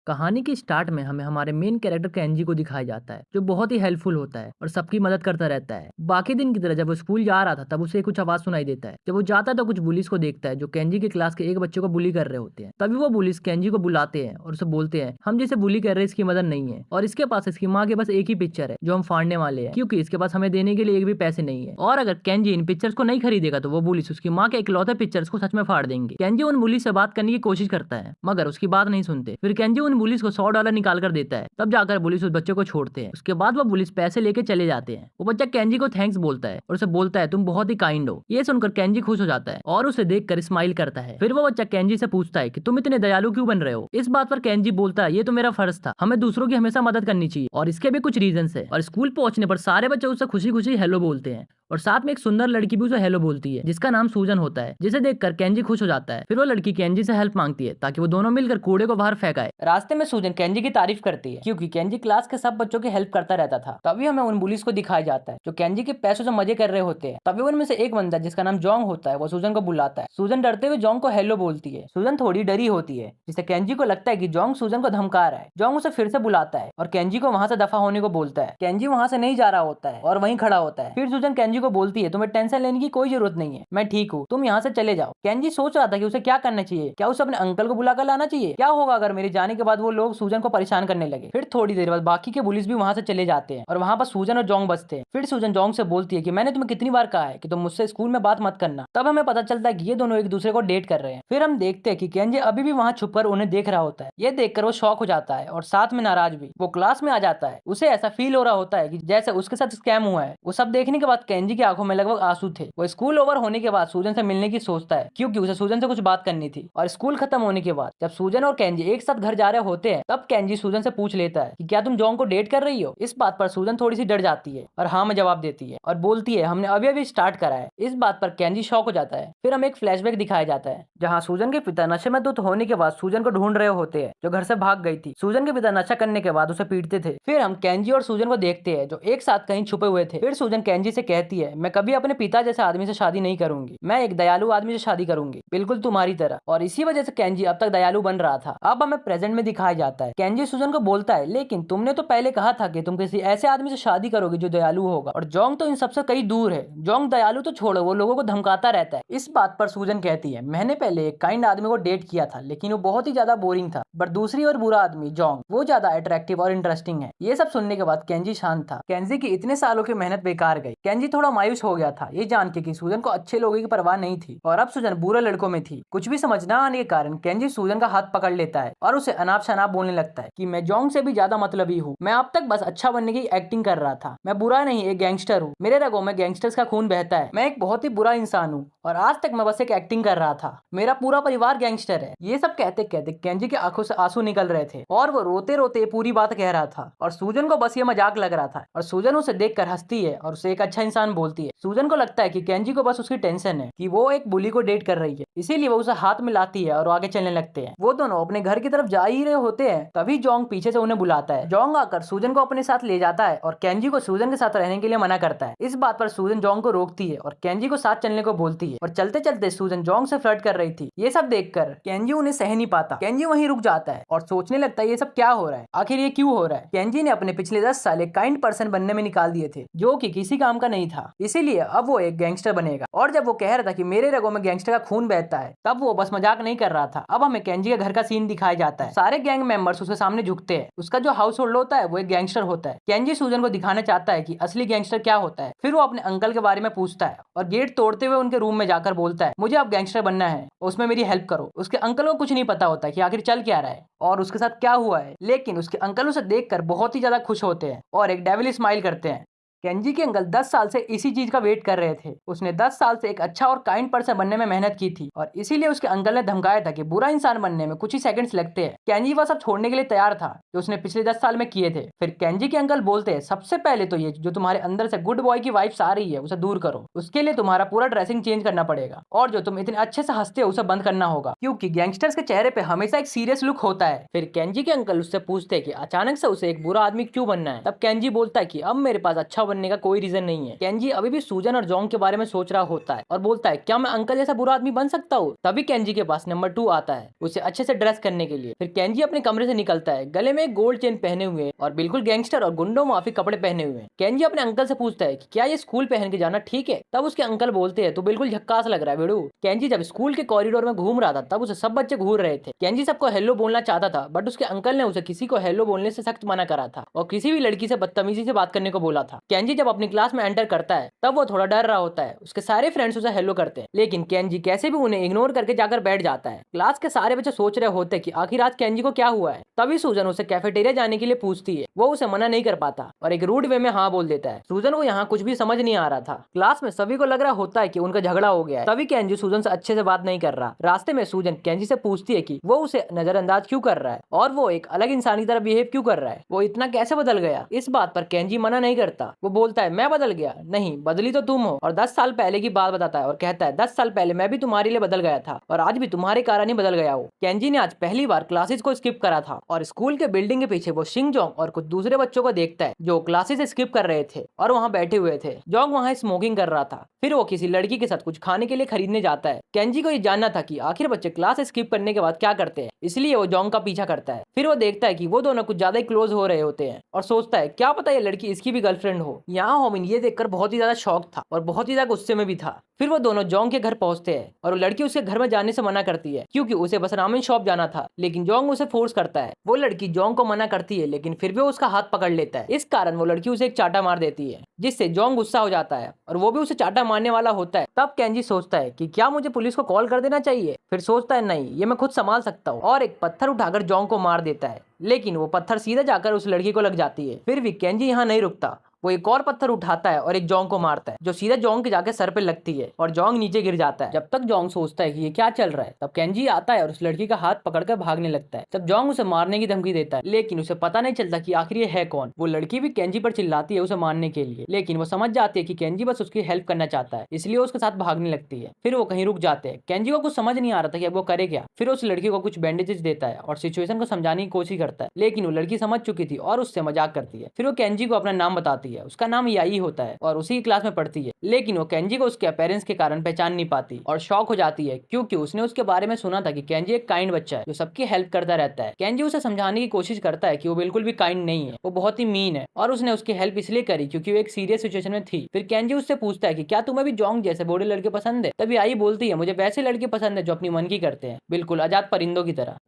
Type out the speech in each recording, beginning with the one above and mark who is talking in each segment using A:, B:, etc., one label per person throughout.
A: कहानी के स्टार्ट में हमें हमारे मेन कैरेक्टर केंजी को दिखाया जाता है, जो बहुत ही हेल्पफुल होता है और सबकी मदद करता रहता है। बाकी दिन की तरह जब वो स्कूल जा रहा था तब उसे कुछ आवाज सुनाई देता है। जब वो जाता है तो कुछ बुलिस को देखता है जो केंजी के क्लास के एक बच्चे को बुली कर रहे होते हैं। तभी वो बुलिस केंजी को बुलाते हैं और उसे बोलते हैं, हम जिसे बुली कर रहे हैं इसकी मदद नहीं है और इसके पास इसकी माँ के बस एक ही पिक्चर है जो हम फाड़ने वाले हैं, क्योंकि इसके पास हमें देने के लिए एक भी पैसे नहीं है। और अगर केंजी इन पिक्चर्स को नहीं खरीदेगा तो वो बुलिस उसकी माँ के इकलौते पिक्चर्स को सच में फाड़ देंगे। केंजी उन बुलिस से बात करने की कोशिश करता है मगर उसकी बात नहीं सुनते। फिर केंजी उन बुलिस को $100 निकाल कर देता है। तब जाकर पुलिस उस बच्चे को छोड़ते हैं। उसके बाद वो पुलिस पैसे लेके चले जाते हैं। वो बच्चा केंजी को थैंक्स बोलता है और उसे बोलता है तुम बहुत ही काइंड हो। ये सुनकर केंजी खुश हो जाता है और उसे देखकर स्माइल करता है। फिर वो बच्चा केंजी से पूछता है कि तुम इतने दयालु क्यों बन रहे हो। इस बात पर केंजी बोलता है ये तो मेरा फर्ज था, हमें दूसरों की हमेशा मदद करनी चाहिए और इसके भी कुछ रीजन है। और स्कूल पहुंचने पर सारे बच्चे उससे खुशी खुशी हेलो बोलते हैं और साथ में एक सुंदर लड़की भी उसे हेलो बोलती है जिसका नाम सूजन होता है, जिसे देखकर केंजी खुश हो जाता है। फिर वो लड़की केंजी से हेल्प मांगती है ताकि वो दोनों मिलकर कूड़े को बाहर फेंकाए। रास्ते में सूजन केंजी की तारीफ करती है क्योंकि केंजी क्लास के सब बच्चों की हेल्प करता रहता था। तभी हमें उन बुलिस को दिखाया जाता है जो केंजी के पैसों से मजे कर रहे होते हैं। तभी उनमें से एक बंदा जिसका नाम जोंग होता है वो सूजन को बुलाता है। सूजन डरते हुए जोंग को हेलो बोलती है। सूजन थोड़ी डरी होती है जिससे केंजी को लगता है कि जोंग सूजन को धमका रहा है। जोंग उसे फिर से बुलाता है और केंजी को वहां से दफा होने को बोलता है। केंजी वहां से नहीं जा रहा होता है और वहीं खड़ा होता है। फिर सूजन केंजी को बोलती है तुम्हें टेंशन लेने की कोई जरूरत नहीं है, मैं ठीक हूँ, तुम यहाँ से चले जाओ। केंजी सोच रहा था कि उसे क्या करना चाहिए, क्या उसे अपने अंकल को बुलाकर लाना चाहिए, क्या होगा अगर मेरे जाने के बाद वो लोग सूजन को परेशान करने लगे। फिर थोड़ी देर बाद बाकी के पुलिस भी वहां से चले जाते हैं और वहां पर सूजन और जोंग बचते हैं। फिर सूजन जोंग से बोलती है कि मैंने तुम्हें कितनी बार कहा है कि तुम मुझसे स्कूल में बात मत करना। तब हमें पता चलता है कि ये दोनों एक दूसरे को डेट कर रहे हैं। फिर हम देखते हैं कि केंजी अभी भी वहां छुपकर उन्हें देख रहा होता है। ये देखकर वो शॉक हो जाता है और साथ में नाराज भी। वो क्लास में आ जाता है। उसे ऐसा फील हो रहा होता है कि जैसे उसके साथ स्कैम हुआ है। वो सब देखने के बाद केंजी की आंखों में लगभग आंसू थे। वो स्कूल ओवर होने के बाद सूजन से मिलने की सोचता है क्योंकि उसे सूजन से कुछ बात करनी थी। और स्कूल खत्म होने के बाद जब सूजन और केंजी एक साथ घर जा रहे होते हैं तब केंजी सूजन से पूछ लेता है कि क्या तुम जोंग को डेट कर रही हो। इस बात पर सूजन थोड़ी सी डर जाती है और हाँ में जवाब देती है और बोलती है हमने अभी अभी स्टार्ट करा है। इस बात पर केंजी शॉक हो जाता है। फिर हमें एक फ्लैशबैक दिखाया जाता है जहाँ सूजन के पिता नशे में धुत होने के बाद सूजन को ढूंढ रहे होते हैं जो घर से भाग गई थी। सूजन के पिता नशा करने के बाद उसे पीटते थे। फिर हम केंजी और सूजन को देखते हैं जो एक साथ कहीं छुपे हुए थे। फिर सूजन केंजी से कहती है मैं कभी अपने पिता जैसे आदमी से शादी नहीं करूंगी, मैं एक दयालु आदमी से शादी करूंगी, बिल्कुल तुम्हारी तरह। और इसी वजह से केंजी अब तक दयालु बन रहा था। अब हमें प्रेजेंट में दिखाया जाता है। केंजी सूजन को बोलता है लेकिन तुमने तो पहले कहा था कि तुम किसी ऐसे आदमी से शादी करोगे जो दयालु होगा, और जोंग तो इन सबसे कहीं दूर है। जोंग दयालु तो छोड़ो, वो लोगों को धमकाता रहता है। इस बात पर सूजन कहती है मैंने पहले एक काइंड आदमी को डेट किया था लेकिन वो बहुत ही ज्यादा बोरिंग था, पर दूसरी और बुरा आदमी जोंग वो ज्यादा अट्रैक्टिव और इंटरेस्टिंग है। ये सब सुनने के बाद केंजी शांत था। केंजी की इतने सालों की मेहनत बेकार गई। केंजी थोड़ा मायूस हो गया था ये जान के कि सूजन को अच्छे लोगों की परवाह नहीं थी और अब सूजन बुरे लड़कों में थी। कुछ भी समझ न आने के कारण केंजी सूजन का हाथ पकड़ लेता है और उसे अनाप शनाप बोलने लगता है कि मैं जोंग से भी ज्यादा मतलबी हूँ, मैं अब तक बस अच्छा बनने की एक्टिंग कर रहा था, मैं बुरा नहीं एक गैंगस्टर हूँ, मेरे रगों में गैंगस्टर्स का खून बहता है, मैं एक बहुत ही बुरा इंसान हूँ और आज तक मैं बस एक एक्टिंग कर रहा था, मेरा पूरा परिवार गैंगस्टर है। ये सब कहते कहते केंजी की आंखों से आंसू निकल रहे थे और वो रोते रोते पूरी बात कह रहा था और सूजन को बस ये मजाक लग रहा था और सूजन उसे देखकर हंसती है और उसे एक अच्छा इंसान बोलती है। सूजन को लगता है कि केंजी को बस उसकी टेंशन है कि वो एक बुली को डेट कर रही है, इसीलिए वो उसे हाथ मिलाती है और आगे चलने लगते हैं। वो दोनों अपने घर की तरफ जा ही रहे होते हैं तभी जोंग पीछे से उन्हें बुलाता है। जोंग आकर सूजन को अपने साथ ले जाता है और केंजी को सूजन के साथ रहने के लिए मना करता है। इस बात पर सूजन जोंग को रोकती है और केंजी को साथ चलने को बोलती है और चलते चलते सूजन जोंग से फ्लर्ट कर रही थी। ये सब देखकर केंजी उन्हें सह नहीं पाता। केंजी वहीं रुक जाता है और सोचने लगता है ये सब क्या हो रहा है, आखिर ये क्यों हो रहा है। केंजी ने अपने पिछले 10 साल एक काइंड पर्सन बनने में निकाल दिए थे जो कि किसी काम का नहीं था, इसीलिए अब वो एक गैंगस्टर बनेगा। और जब वो कह रहा था कि मेरे रगों में गैंगस्टर का खून बहता है तब वो बस मजाक नहीं कर रहा था। अब हमें केंजी के घर का सीन दिखाया जाता है। सारे गैंग मेंबर्स उसके सामने झुकते हैं। उसका जो हाउस होल्ड होता है वो एक गैंगस्टर होता है। केंजी सूजन को दिखाना चाहता है कि असली गैंगस्टर क्या होता है। फिर वो अपने अंकल के बारे में पूछता है और गेट तोड़ते हुए उनके रूम में जाकर बोलता है मुझे अब गैंगस्टर बनना है, उसमें मेरी हेल्प करो। उसके अंकल को कुछ नहीं पता होता कि आखिर चल क्या रहा है और उसके साथ क्या हुआ है, लेकिन उसके अंकल उसे देखकर बहुत ही ज्यादा खुश होते हैं और एक डेविल स्माइल करते हैं। केंजी के अंकल 10 साल से इसी चीज का वेट कर रहे थे। उसने 10 साल से एक अच्छा और काइंड पर्सन बनने में मेहनत की थी और इसीलिए उसके अंकल ने धमकाया था कि बुरा इंसान बनने में कुछ ही सेकंड्स लगते हैं। केंजी वह सब छोड़ने के लिए तैयार था जो उसने पिछले 10 साल में किए थे। फिर केंजी के अंकल बोलते हैं सबसे पहले तो ये जो तुम्हारे अंदर से गुड बॉय की वाइब्स आ रही है उसे दूर करो, उसके लिए तुम्हारा पूरा ड्रेसिंग चेंज करना पड़ेगा और जो तुम इतने अच्छे से हंसते हो उसे बंद करना होगा क्योंकि गैंगस्टर्स के चेहरे पे हमेशा एक सीरियस लुक होता है। फिर केंजी के अंकल उससे पूछते हैं कि अचानक से उसे एक बुरा आदमी क्यों बनना है। तब केंजी बोलता है कि अब मेरे पास अच्छा बनने बनने का कोई रीजन नहीं है। केंजी अभी भी सूजन और जोंग के बारे में सोच रहा होता है और बोलता है क्या मैं अंकल जैसा बुरा आदमी बन सकता हूँ। तभी केंजी के पास नंबर 2 आता है उसे अच्छे से ड्रेस करने के लिए। फिर केंजी अपने कमरे से निकलता है गले में एक गोल्ड चेन पहने हुए और बिल्कुल गैंगस्टर और गुंडों माफी कपड़े पहने हुए। केंजी अपने अंकल से पूछता है कि क्या ये स्कूल पहन के जाना ठीक है। तब उसके अंकल बोलते हैं तू बिल्कुल झक्कास लग रहा है बेड़ू। केंजी जब स्कूल के कॉरिडोर में घूम रहा था तब उसे सब बच्चे घूर रहे थे। केंजी सबको हेलो बोलना चाहता था बट उसके अंकल ने उसे किसी को हेलो बोलने से सख्त मना करा था और किसी भी लड़की से बदतमीजी से बात करने को बोला था। केंजी जब अपनी क्लास में एंटर करता है तब वो थोड़ा डर रहा होता है। उसके सारे फ्रेंड्स उसे हेलो करते हैं लेकिन केंजी कैसे भी उन्हें इग्नोर करके जाकर बैठ जाता है। क्लास के सारे बच्चे सोच रहे होते कि आखिर आज केंजी को क्या हुआ है। तभी सूजन उसे कैफेटेरिया जाने के लिए पूछती है। वो उसे मना नहीं कर पाता और एक रूड वे में हाँ बोल देता है। सूजन को यहाँ कुछ भी समझ नहीं आ रहा था। क्लास में सभी को लग रहा होता है कि उनका झगड़ा हो गया है। तभी केंजी सूजन से अच्छे से बात नहीं कर रहा। रास्ते में सूजन केंजी से पूछती है कि वो उसे नजरअंदाज क्यों कर रहा है और वो एक अलग इंसान की तरह बिहेव क्यों कर रहा है, वो इतना कैसे बदल गया। इस बात पर केंजी मना नहीं करता। वो बोलता है मैं बदल गया नहीं, बदली तो तुम हो। और 10 साल पहले की बात बताता है और कहता है 10 साल पहले मैं भी तुम्हारे लिए बदल गया था और आज भी तुम्हारे कारण ही बदल गया हूँ। केंजी ने आज पहली बार क्लासेस को स्किप करा था और स्कूल के बिल्डिंग के पीछे वो शिंग जोंग और कुछ दूसरे बच्चों को देखता है जो क्लासेस स्किप कर रहे थे और वहाँ बैठे हुए थे। जोंग वहाँ स्मोकिंग कर रहा था। फिर वो किसी लड़की के साथ कुछ खाने के लिए खरीदने जाता है। केंजी को ये जानना था कि आखिर बच्चे क्लास स्किप करने के बाद क्या करते हैं, इसलिए वो जोंग का पीछा करता है। फिर वो देखता है कि वो दोनों कुछ ज्यादा ही क्लोज हो रहे होते हैं और सोचता है क्या पता ये लड़की इसकी भी गर्लफ्रेंड हो। यहाँ होमिन ये देखकर बहुत ही ज्यादा शॉक था और बहुत ही ज्यादा गुस्से में भी था। फिर वो दोनों जोंग के घर पहुंचते हैं और वो लड़की उसके घर में जाने से मना करती है क्योंकि उसे बस रामेन शॉप जाना था, लेकिन जोंग उसे फोर्स करता है। वो लड़की जोंग को मना करती है लेकिन फिर भी वो उसका हाथ पकड़ लेता है। इस कारण वो लड़की उसे एक चाटा मार देती है जिससे जोंग गुस्सा हो जाता है और वो भी उसे चाटा मारने वाला होता है। तब केंजी सोचता है कि क्या मुझे पुलिस को कॉल कर देना चाहिए। फिर सोचता है नहीं, ये मैं खुद संभाल सकता हूँ और एक पत्थर उठाकर जोंग को मार देता है, लेकिन वो पत्थर सीधा जाकर उस लड़की को लग जाती है। फिर भी केंजी यहाँ नहीं रुकता। वो एक और पत्थर उठाता है और एक जोंग को मारता है जो सीधा जोंग के जाके सर पे लगती है और जोंग नीचे गिर जाता है। जब तक जोंग सोचता है कि ये क्या चल रहा है तब केंजी आता है और उस लड़की का हाथ पकड़कर भागने लगता है। तब जोंग उसे मारने की धमकी देता है लेकिन उसे पता नहीं चलता कि आखिर ये है कौन। वो लड़की भी केंजी पर चिल्लाती है उसे मारने के लिए, लेकिन वो समझ जाती है कि केंजी बस उसकी हेल्प करना चाहता है, इसलिए उसके साथ भागने लगती है। फिर वो कहीं रुक जाते हैं। केंजी को कुछ समझ नहीं आ रहा था कि अब वो करे क्या। फिर उस लड़की को कुछ बैंडेजेस देता है और सिचुएशन को समझाने की कोशिश करता है, लेकिन वो लड़की समझ चुकी थी और उससे मजाक करती है। फिर वो केंजी को अपना नाम बताती है। उसका नाम याई होता है और उसी क्लास में पढ़ती है, लेकिन वो केंजी को उसके अपीयरेंस के कारण पहचान नहीं पाती और शॉक हो जाती है क्योंकि उसने उसके बारे में सुना था कि केंजी एक काइंड बच्चा है जो सबकी हेल्प करता रहता है। केंजी उसे समझाने की कोशिश करता है कि वो बिल्कुल भी काइंड नहीं है, वो बहुत ही मीन है और उसने उसकी हेल्प इसलिए करी क्योंकि वो एक सीरियस सिचुएशन में थी। फिर केंजी उससे पूछता है कि क्या तुम्हें भी जोंग जैसे बूढ़े लड़के पसंद है। तभी आई बोलती है मुझे वैसे लड़के पसंद है जो अपनी मन की करते हैं, बिल्कुल आजाद परिंदों की तरह।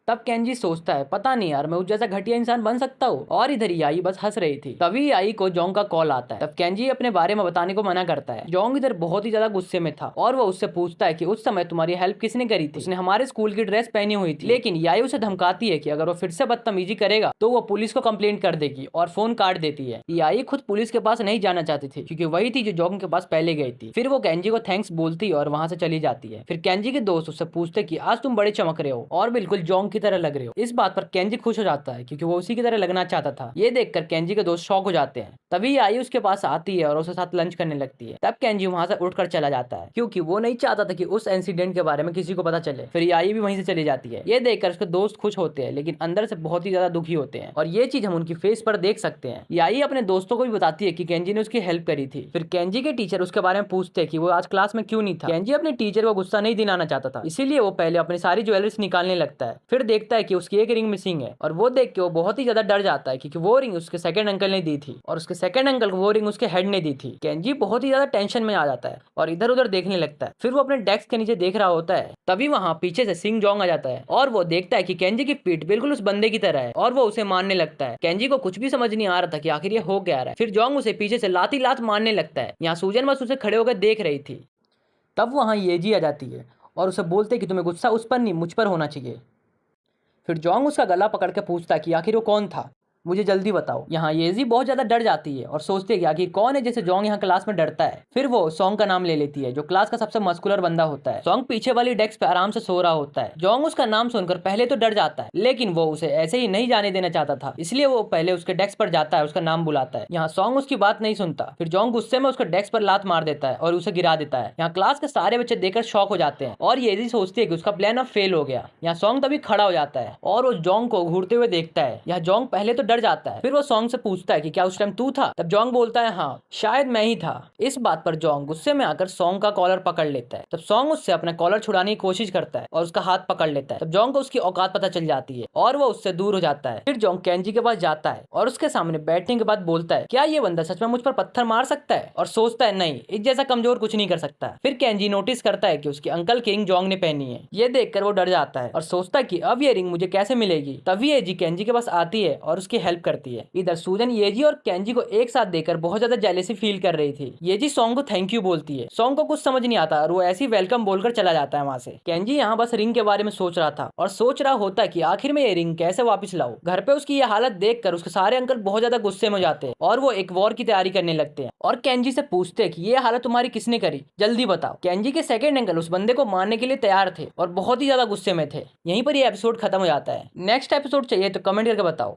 A: तब केंजी सोचता है पता नहीं यार मैं उस जैसा घटिया इंसान बन सकता हूँ। और इधर याई बस हंस रही थी। तभी याई को जोंग का कॉल आता है। तब केंजी अपने बारे में बताने को मना करता है। जोंग इधर बहुत ही ज्यादा गुस्से में था और वो उससे पूछता है कि उस समय तुम्हारी हेल्प किसने करी थी। उसने हमारे स्कूल की ड्रेस पहनी हुई थी। लेकिन याई उसे धमकाती है कि अगर वो फिर से बदतमीजी करेगा तो वो पुलिस को कंप्लेंट कर देगी और फोन काट देती है। याई खुद पुलिस के पास नहीं जाना चाहती थी क्योंकि वही थी जो जोंग के पास पहले गई थी। फिर वो केंजी को थैंक्स बोलती और वहां से चली जाती है। फिर केंजी के दोस्त उससे पूछते कि आज तुम बड़े चमक रहे हो और बिल्कुल जोंग की तरह लग रहे हो। इस बात पर केंजी खुश हो जाता है क्योंकि वो उसी की तरह लगना चाहता था। ये देखकर केंजी के दोस्त शॉक हो जाते हैं। तभी आई उसके पास आती है और उसके साथ लंच करने लगती है। तब केंजी वहां से उठकर चला जाता है क्योंकि वो नहीं चाहता था कि उस इंसिडेंट के बारे में किसी को पता चले। फिर आई भी वहीं से चली जाती है। ये देखकर उसके दोस्त खुश होते हैं लेकिन अंदर से बहुत ही ज्यादा दुखी होते हैं और ये चीज हम उनकी फेस पर देख सकते हैं। याई अपने दोस्तों को भी बताती है कि केंजी ने उसकी हेल्प करी थी। फिर केंजी के टीचर उसके बारे में पूछते हैं कि वो आज क्लास में क्यों नहीं था। केंजी अपने टीचर को गुस्सा नहीं दिलाना चाहता था, इसीलिए वो पहले अपनी सारी ज्वेलरीज निकालने लगता है। फिर देखता है कि उसकी एक रिंग मिसिंग है और वो देख के वो बहुत ही ज्यादा डर जाता है क्योंकि वो रिंग उसके सेकंड अंकल ने दी थी और उसके सेकंड अंकल को वो रिंग उसके हेड ने दी थी। केंजी बहुत ही ज्यादा टेंशन में आ जाता है और इधर उधर देखने लगता है। फिर वो अपने डेस्क के नीचे देख रहा होता है। तभी वहां पीछे से सिंग जोंग आ जाता है और वो देखता है कि केंजी की पीठ बिल्कुल उस बंदे की तरह है और वो उसे मारने लगता है। केंजी को कुछ भी समझ नहीं आ रहा था कि आखिर ये हो क्या रहा है। फिर जोंग उसे पीछे से लात ही लात मारने लगता है। यहाँ सूजन बस उसे खड़े होकर देख रही थी। तब वहां येजी आ जाती है और उसे बोलते कि तुम्हें गुस्सा उस पर नहीं मुझ पर होना चाहिए। फिर जोंग उसका गला पकड़ के पूछता है कि आखिर वो कौन था, मुझे जल्दी बताओ। यहाँ येजी बहुत ज्यादा डर जाती है और सोचती है कि आखिर कौन है जैसे जोंग यहाँ क्लास में डरता है। फिर वो सॉन्ग का नाम ले लेती है जो क्लास का सबसे मस्कुलर बंदा होता है। सॉन्ग पीछे वाली डेस्क पे आराम से सो रहा होता है। जोंग उसका नाम सुनकर पहले तो डर जाता है लेकिन वो उसे ऐसे ही नहीं जाने देना चाहता था, इसलिए वो पहले उसके डेस्क पर जाता है, उसका नाम बुलाता है। यहाँ सॉन्ग उसकी बात नहीं सुनता। फिर जोंग गुस्से में उसके डेस्क पर लात मार देता है और उसे गिरा देता है। यहाँ क्लास के सारे बच्चे देखकर शॉक हो जाते हैं और येजी सोचती है कि उसका प्लान अब फेल हो गया। यहाँ सॉन्ग तभी खड़ा हो जाता है और वो जोंग को घूरते हुए देखता है। यहाँ जोंग पहले तो डर डर जाता है। फिर वो सॉन्ग से पूछता है कि क्या उस टाइम तू था? तब जोंग बोलता है हाँ शायद मैं ही था। इस बात पर जोंग गुस्से में आकर सॉन्ग का कॉलर पकड़ लेता है। तब सॉन्ग उससे अपना कॉलर छुड़ाने की कोशिश करता है और उसका हाथ पकड़ लेता है। तब जोंग को उसकी औकात पता चल जाती है और वो उससे दूर हो जाता है। फिर जोंग केंजी के पास जाता है और उसके सामने बैठने के बाद बोलता है क्या ये बंदा सच में मुझ पर पत्थर मार सकता है? और सोचता है नहीं, इस जैसा कमजोर कुछ नहीं कर सकता। फिर केंजी नोटिस करता है कि उसके अंकल की रिंग जोंग ने पहनी है। ये देखकर वो डर जाता है और सोचता है कि अब ये रिंग मुझे कैसे मिलेगी। तभी येजी केंजी के पास आती है और उसकी हेल्प करती है। इधर सूजन येजी और केंजी को एक साथ देखकर बहुत ज्यादा जेलेसी फील कर रही थी। येजी सॉन्ग को थैंक यू बोलती है। सॉन्ग को कुछ समझ नहीं आता और वो ऐसी वेलकम बोलकर चला जाता है वहां से। केंजी यहाँ बस रिंग के बारे में सोच रहा था और सोच रहा होता है कि आखिर में ये रिंग कैसे वापस लाऊं। घर पे उसकी ये हालत देखकर उसके सारे अंकल बहुत ज्यादा गुस्से में हो जाते हैं और वो एक वॉर की तैयारी करने लगते हैं और केंजी से पूछते हैं कि ये हालत तुम्हारी किसने करी, जल्दी बताओ। केंजी के सेकंड अंकल उस बंदे को मारने के लिए तैयार थे और बहुत ही ज्यादा गुस्से में थे। यहीं पर ये एपिसोड खत्म हो जाता है। नेक्स्ट एपिसोड चाहिए तो कमेंट करके बताओ।